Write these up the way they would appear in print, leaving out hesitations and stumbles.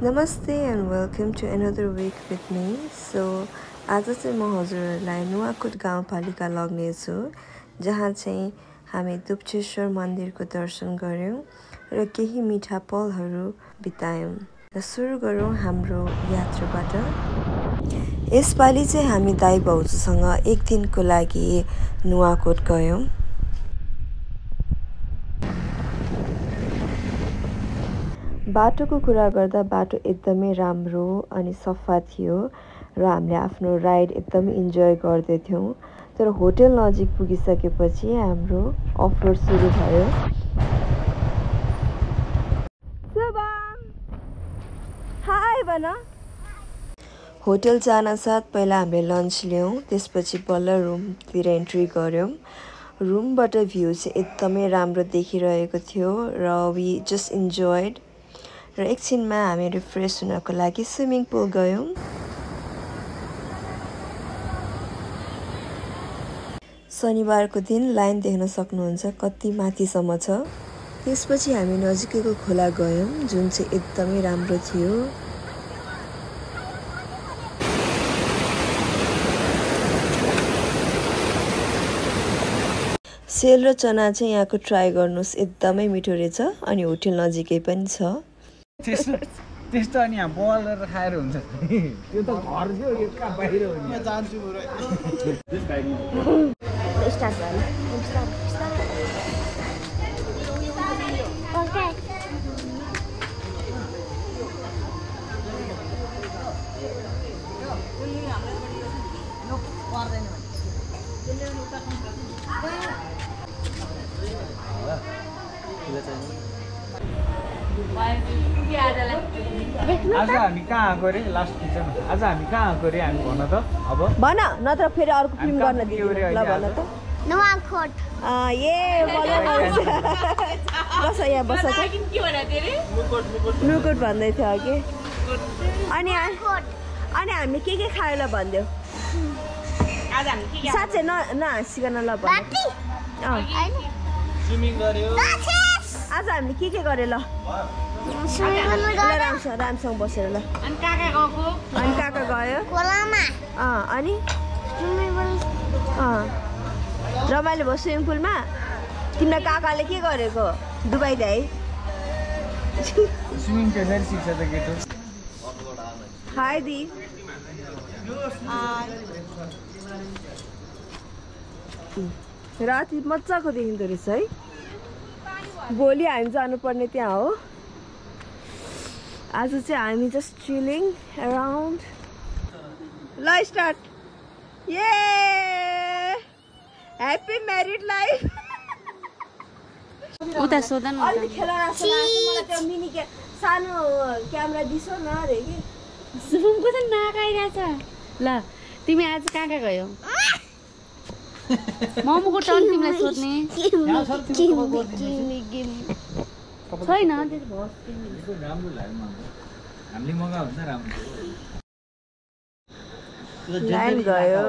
Namaste and welcome to another week with me. So आज चाहिँ म हजुरहरूलाई नुवाकोट गाउँपालिका लग्नेछु जहाँ चाहिँ हामी दुप्चेश्वर मन्दिरको दर्शन गर्यौं र केही मिठा पलहरू बितायौं। र सुरु गरौँ हाम्रो यात्राबाट। यसपालि चाहिँ हामी दाइ भाउजूसँग एक दिनको लागि नुवाकोट गयौं। बाटोको कुरा गर्दा बाटो एकदमै राम्रो अनि सफा थियो र हामीले आफ्नो राइड एकदमै इन्जोय गर्दै थियौं। तर होटल नजिक पुगिसकेपछि हाम्रो अफरोड सुरु भयो। हाय बना। होटल जान साथ पहिला हामीले लन्च ल्यायौं, त्यसपछि बल्ल रुमतिर एन्ट्री गर्यौं। रुमबाट भ्यू चाहिँ एकदमै राम्रो देखिरहेको थियो र वी जस्ट इन्जोयड। र एकछिनमा हामी रिफ्रेश हुनको लागि स्विमिङ पुल गयौं। शनिबारको दिन लाइन देख्न सक्नुहुन्छ कति माथिसम्म छ। त्यसपछि हामी नजिकैको खोला गयौं जुन चाहिँ एकदमै राम्रो थियो। सेल र चना चाहिँ यहाँको ट्राई गर्नुस्, एकदमै मिठो रहेछ अनि होटल नजिकै पनि छ। त्यस्तो अनि यहाँ बल गरेर खाएर हुन्छ त्यो त घर थियो यो कहाँ बाहिर हो नि। म जान्छु आज हामी कहाँ आएको रे? लास्ट किचन आज हामी कहाँ आएको रे? हामी भन त अब भन, नत्र फेरि अर्को फिल्म गर्न दिनु ल। भन त। नुवाकोट। ए बस यहाँ बस त। नुकोट भन्दै थियो अघि। अनि हामी के खायो ल भन्दियो। आज हामी के साँच्चै नहाँसिकन ल भन। स्विमिङ गर्यो। आज हामीले के गर्यो ल? रामसँग बसेर ल। अनि काका गएको। अनि काका गयो खोलामा। अनि रमाइलो भयो स्विमिङ पुलमा। तिम्रो काकाले के गरेको? दुबई ल्याए। स्विमिङ कसरी सिक्छ त केटो? हाय दी। राति मजाको देखिँदो रहेछ है। भोलि हामी जानुपर्ने त्यहाँ हो। आज चाहिँ हामी जस्ट चिलिङ अराउन्ड। ल स्टार्ट। ये ह्याप्पी म्यारिड लाइफ। उता सोध न। अलि खेलना मलाई त्यो मिनी सानो क्यामेरा दिसो न रे के। सुमको त नाकाइरहेछ। ल तिमी आज कहाँ गयौ? मोमोको टर्न तिमीलाई सोध्ने छैन। राम्रो लाग्यो हामीले मगायो भने त राम्रो। लाइन गयो।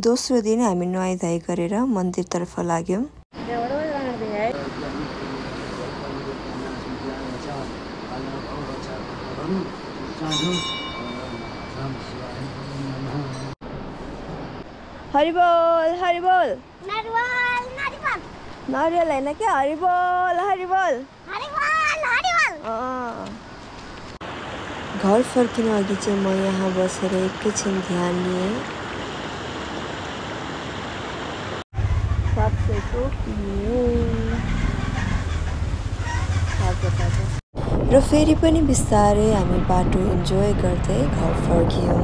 दोस्रो दिन हामी नुहाइ धुवाइ गरेर मन्दिरतर्फ लाग्यौं। हरिबोल हरिबोल। नरिवल होइन क्या, हरिबोल हरिबोल। घर फर्किनु अघि चाहिँ म यहाँ बसेर एकैछिन ध्यान लिएँ। र फेरि पनि बिस्तारै हामी बाटो इन्जोय गर्दै घर फर्कियौँ।